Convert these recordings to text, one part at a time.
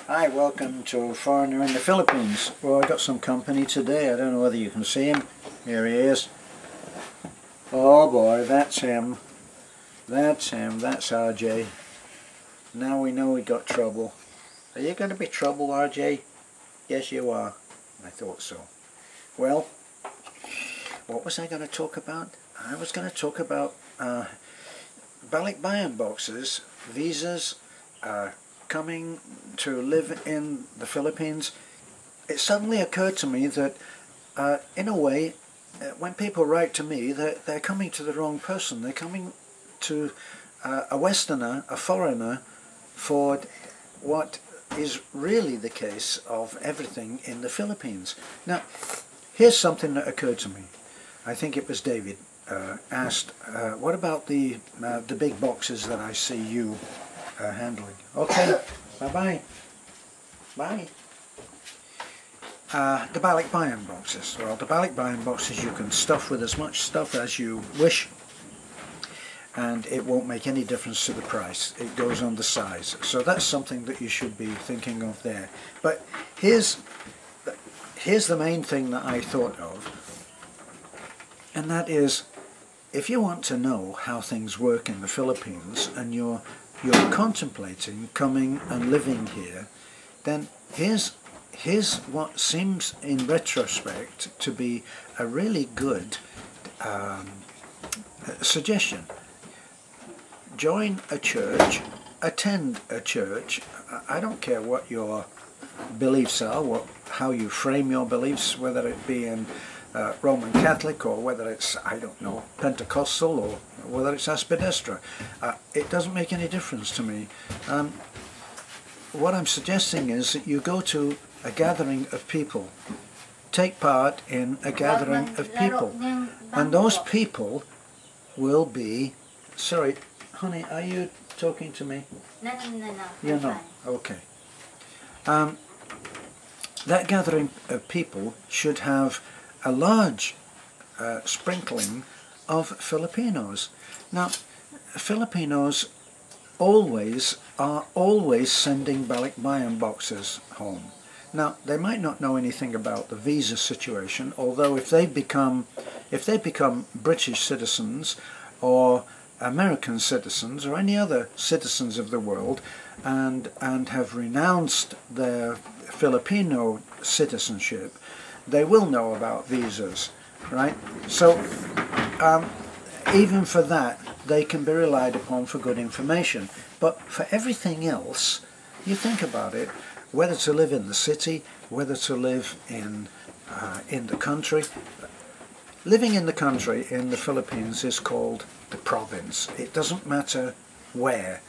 Hi, welcome to a foreigner in the Philippines. Well, I got some company today. I don't know whether you can see him. Here he is. Oh boy, that's him. That's him. That's RJ. Now we know we got trouble. Are you going to be trouble, RJ? Yes, you are. I thought so. Well, what was I going to talk about? I was going to talk about Balikbayan boxes, visas, coming to live in the Philippines. It suddenly occurred to me that in a way, when people write to me, they're coming to the wrong person. They're coming to a Westerner, a foreigner, for what is really the case of everything in the Philippines. Now, here's something that occurred to me. I think it was David asked, what about the big boxes that I see you handling? Okay, bye-bye. Bye. The Balikbayan boxes. Well, the Balikbayan boxes you can stuff with as much stuff as you wish, and it won't make any difference to the price. It goes on the size. So that's something that you should be thinking of there. But here's the main thing that I thought of, and that is, if you want to know how things work in the Philippines and you're contemplating coming and living here, then here's what seems in retrospect to be a really good suggestion. Join a church, attend a church. I don't care what your beliefs are, how you frame your beliefs, whether it be in Roman Catholic or whether it's, I don't know, Pentecostal or whether it's Aspidestra. It doesn't make any difference to me. What I'm suggesting is that you go to a gathering of people, take part in a gathering of people, and those people will be, sorry, honey, are you talking to me? No. You're not? Okay. That gathering of people should have a large sprinkling of Filipinos. Now, Filipinos are always sending Balikbayan boxes home. Now, they might not know anything about the visa situation, although if they become British citizens or American citizens or any other citizens of the world and have renounced their Filipino citizenship, they will know about visas, right? So even for that, they can be relied upon for good information. But for everything else, you think about it, whether to live in the city, whether to live in the country. Living in the country in the Philippines is called the province. It doesn't matter where.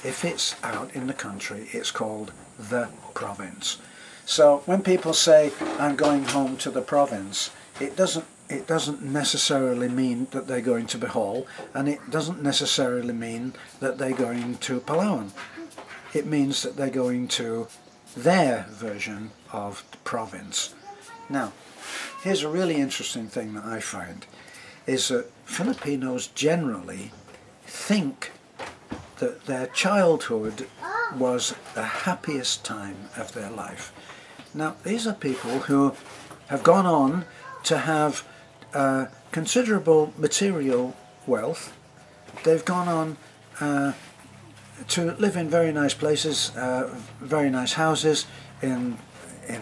If it's out in the country, it's called the province. So when people say, I'm going home to the province, it doesn't necessarily mean that they're going to Bohol, and it doesn't necessarily mean that they're going to Palawan. It means that they're going to their version of the province. Now, here's a really interesting thing that I find, is that Filipinos generally think that their childhood was the happiest time of their life. Now, these are people who have gone on to have considerable material wealth. They've gone on to live in very nice places, very nice houses in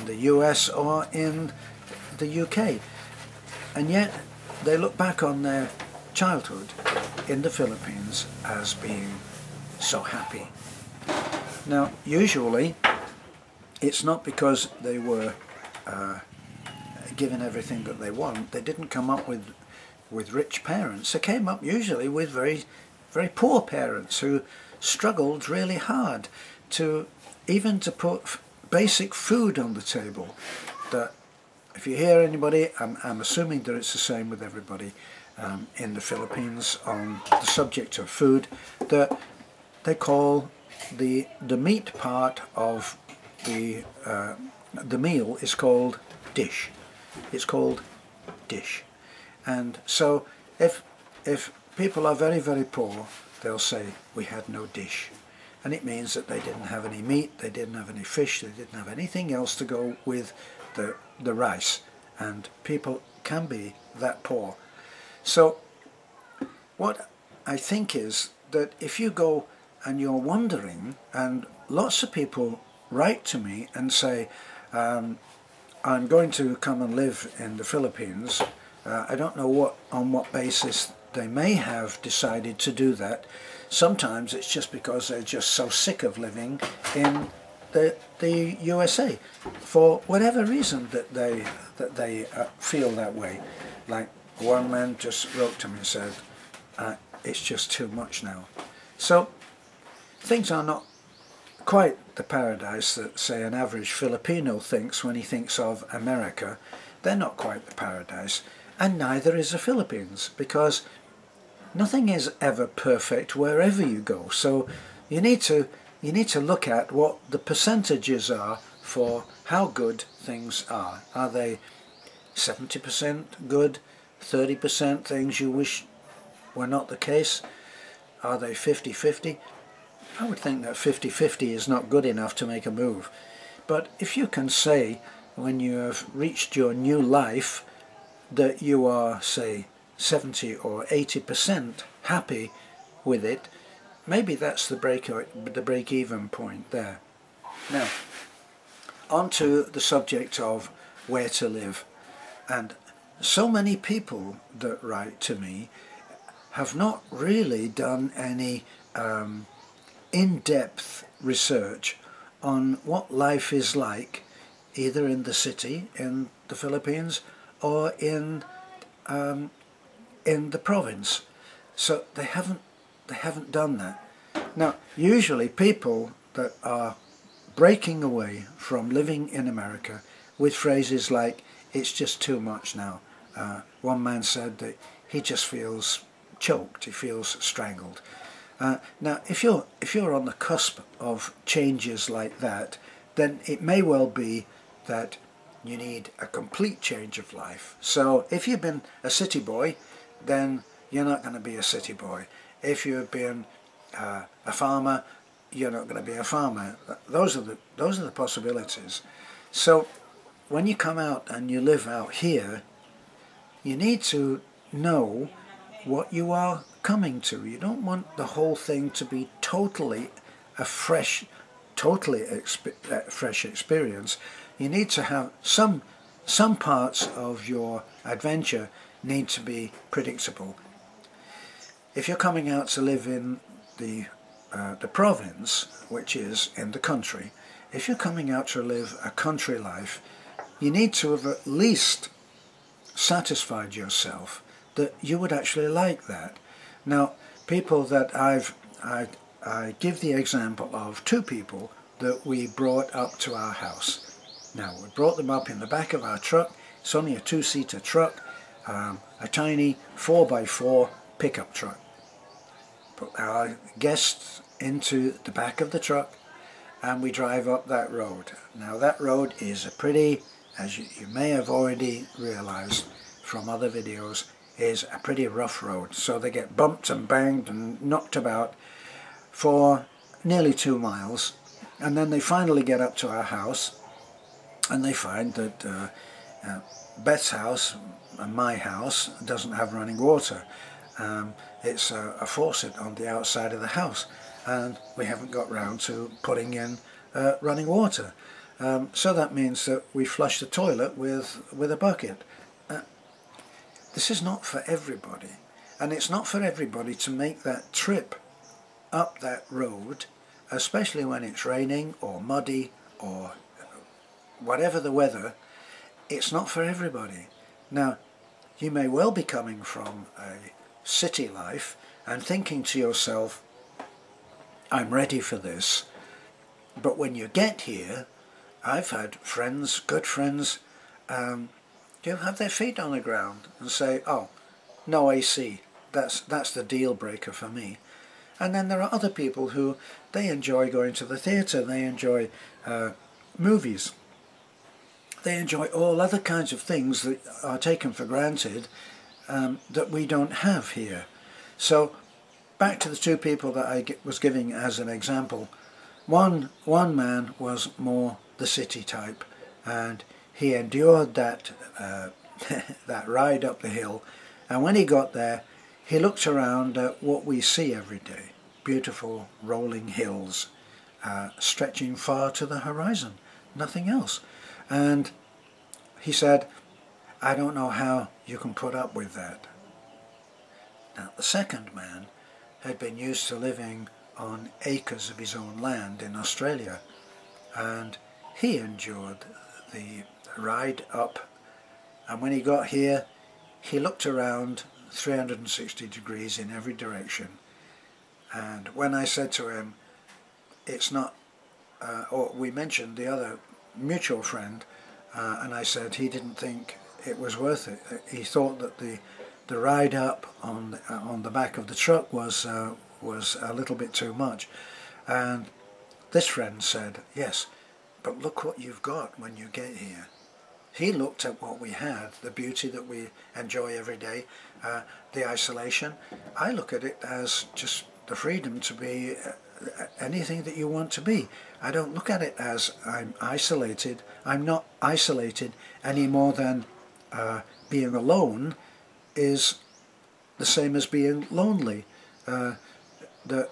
the US or in the UK. And yet they look back on their childhood in the Philippines as being so happy. Now, usually it's not because they were given everything that they want. They didn't come up with rich parents. They came up usually with very, very poor parents who struggled really hard to put basic food on the table. That, if you hear anybody, I'm assuming that it's the same with everybody in the Philippines on the subject of food, that they call the meat part of the meal is called dish. It's called dish. And so if people are very, very poor, they'll say, we had no dish. and it means that they didn't have any meat, they didn't have any fish, they didn't have anything else to go with the rice, and people can be that poor. So what I think is that if you go and you're wondering, and lots of people write to me and say, I'm going to come and live in the Philippines. I don't know on what basis they may have decided to do that. Sometimes it's just because they're just so sick of living in the USA for whatever reason that they feel that way. Like one man just wrote to me and said, it's just too much now. So things are not quite the paradise that, say, an average Filipino thinks when he thinks of America. They're not quite the paradise, and neither is the Philippines, because nothing is ever perfect wherever you go. So you need to look at what the percentages are for how good things are. Are they 70% good, 30% things you wish were not the case? Are they 50-50? I would think that 50-50 is not good enough to make a move. But if you can say, when you have reached your new life, that you are, say, 70 or 80% happy with it, maybe that's the break-even point there. Now, on to the subject of where to live. And so many people that write to me have not really done any in-depth research on what life is like either in the city in the Philippines or in the province. So they haven't done that. Now, usually people that are breaking away from living in America with phrases like, it's just too much now. One man said that he just feels choked, he feels strangled. Now, if you're on the cusp of changes like that, then it may well be that you need a complete change of life. So if you've been a city boy, then you're not going to be a city boy. If you've been a farmer, you're not going to be a farmer. Those are the possibilities. So when you come out and you live out here, you need to know what you are coming to. You don't want the whole thing to be totally a fresh experience. You need to have some parts of your adventure need to be predictable. If you're coming out to live in the province, which is in the country, if you're coming out to live a country life, you need to have at least satisfied yourself that you would actually like that. Now, people that I give the example of two people that we brought up to our house. Now, we brought them up in the back of our truck. It's only a two-seater truck, a tiny 4x4 pickup truck. Put our guests into the back of the truck and we drive up that road. Now, that road is a pretty, as you may have already realized from other videos, is a pretty rough road. So they get bumped and banged and knocked about for nearly 2 miles, and then they finally get up to our house and they find that Beth's house and my house doesn't have running water. It's a faucet on the outside of the house, and we haven't got round to putting in running water. So that means that we flush the toilet with a bucket. This is not for everybody, and it's not for everybody to make that trip up that road, especially when it's raining or muddy or whatever the weather. It's not for everybody. Now, you may well be coming from a city life and thinking to yourself, I'm ready for this. But when you get here, I've had friends, good friends, you have their feet on the ground and say, oh, no AC, that's the deal breaker for me. And then there are other people who, they enjoy going to the theatre, they enjoy movies, they enjoy all other kinds of things that are taken for granted that we don't have here. So back to the two people that I was giving as an example. One man was more the city type, and he endured that that ride up the hill, and when he got there he looked around at what we see every day, beautiful rolling hills stretching far to the horizon, nothing else. And he said, I don't know how you can put up with that. Now the second man had been used to living on acres of his own land in Australia, and he endured the ride up, and when he got here he looked around 360 degrees in every direction. And when I said to him, it's not, or we mentioned the other mutual friend, and I said he didn't think it was worth it. He thought that the ride up on the back of the truck was a little bit too much. And this friend said, yes, but look what you've got when you get here. He looked at what we had, the beauty that we enjoy every day, the isolation. I look at it as just the freedom to be anything that you want to be. I don't look at it as I'm isolated. I'm not isolated any more than being alone is the same as being lonely. The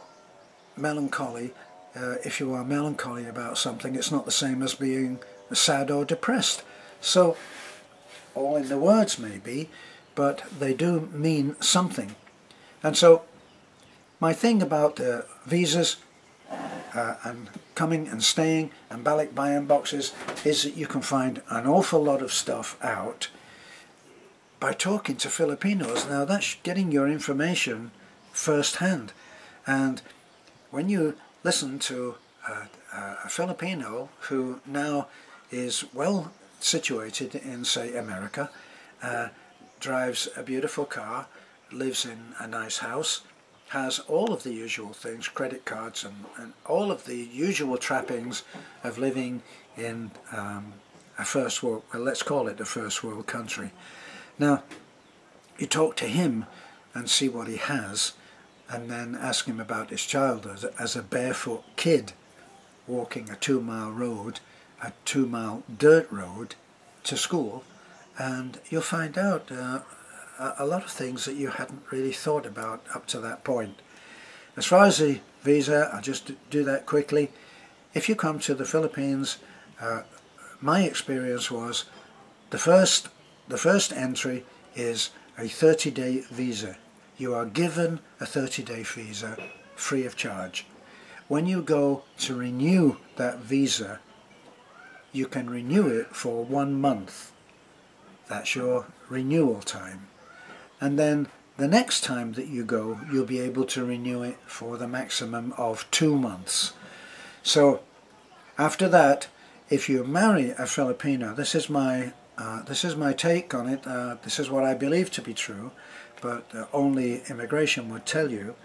melancholy, if you are melancholy about something, it's not the same as being sad or depressed. So, all in the words maybe, but they do mean something. And so, my thing about visas and coming and staying and Balikbayan boxes is that you can find an awful lot of stuff out by talking to Filipinos. Now that's getting your information firsthand, and when you listen to a Filipino who now is well situated in, say, America, drives a beautiful car, lives in a nice house, has all of the usual things, credit cards and all of the usual trappings of living in a first world, well, let's call it a first world country. Now, you talk to him and see what he has, and then ask him about his childhood as a barefoot kid walking a 2-mile road, a 2-mile dirt road to school, and you'll find out a lot of things that you hadn't really thought about up to that point. As far as the visa, I'll just do that quickly. If you come to the Philippines, my experience was the first entry is a 30-day visa. You are given a 30-day visa free of charge. When you go to renew that visa, you can renew it for 1 month. That's your renewal time. And then the next time that you go, you'll be able to renew it for the maximum of 2 months. So after that, if you marry a Filipino, this is my take on it. This is what I believe to be true, but only immigration would tell you.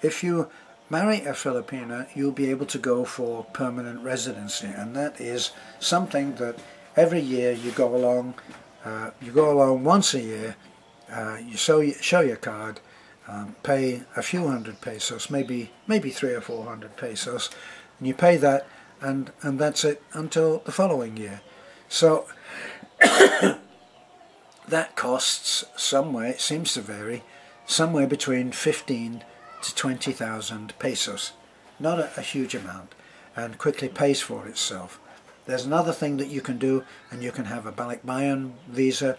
If you marry a Filipina, you'll be able to go for permanent residency, and that is something that every year you go along. You go along once a year. You show your card, pay a few hundred pesos, maybe 300 or 400 pesos, and you pay that, and that's it until the following year. So that costs somewhere, it seems to vary, somewhere between 15 to 20,000 pesos. Not a huge amount, and quickly pays for itself. There's another thing that you can do, and you can have a Balikbayan visa.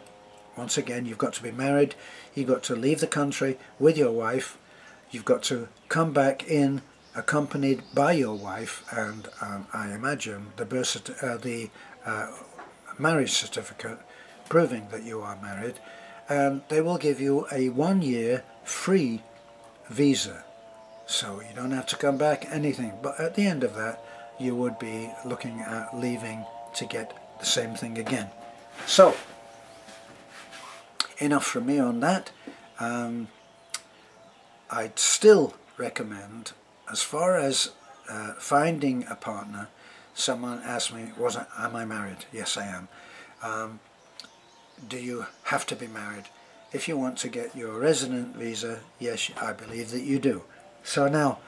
Once again, you've got to be married, you've got to leave the country with your wife, you've got to come back in accompanied by your wife, and I imagine the marriage certificate proving that you are married, and they will give you a 1-year free visa. So you don't have to come back anything, but at the end of that you would be looking at leaving to get the same thing again. So enough from me on that. I'd still recommend, as far as finding a partner, someone asked me, am I married? Yes, I am. Do you have to be married? if you want to get your resident visa, yes, I believe that you do. So now,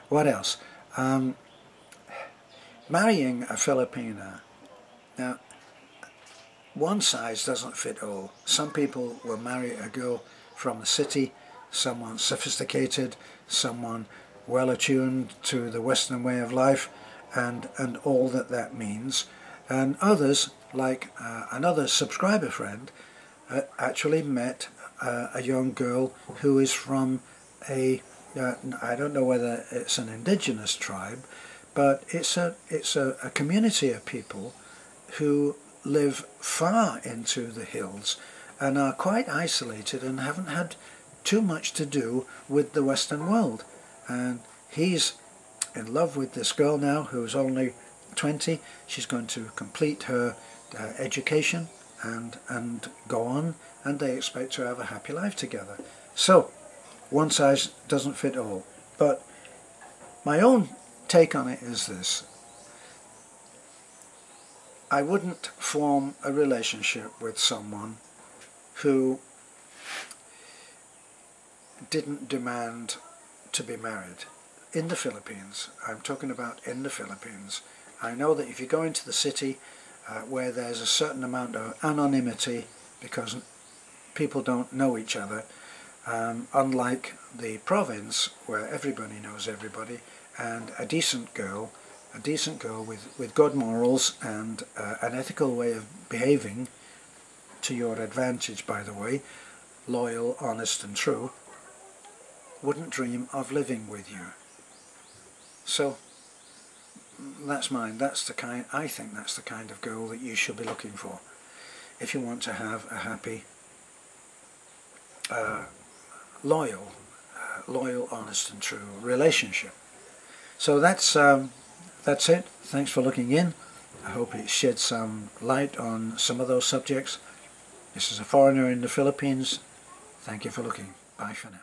what else? Marrying a Filipina. Now, one size doesn't fit all. Some people will marry a girl from the city, someone sophisticated, someone well attuned to the Western way of life and all that that means. And others, like another subscriber friend, actually met a young girl who is from a, I don't know whether it's an indigenous tribe, but it's a community of people who live far into the hills and are quite isolated and haven't had too much to do with the Western world. And he's in love with this girl now who's only 20. She's going to complete her education and go on, and they expect to have a happy life together. So one size doesn't fit all. But my own take on it is this: I wouldn't form a relationship with someone who didn't demand to be married. In the Philippines, I'm talking about in the Philippines, I know that if you go into the city where there's a certain amount of anonymity because people don't know each other, unlike the province where everybody knows everybody, and a decent girl with good morals and an ethical way of behaving, to your advantage by the way, loyal, honest and true, wouldn't dream of living with you. So that's mine. That's the kind, I think that's the kind of girl that you should be looking for if you want to have a happy, loyal, honest and true relationship. So that's it. Thanks for looking in. I hope it shed some light on some of those subjects. This is a foreigner in the Philippines. Thank you for looking. Bye for now.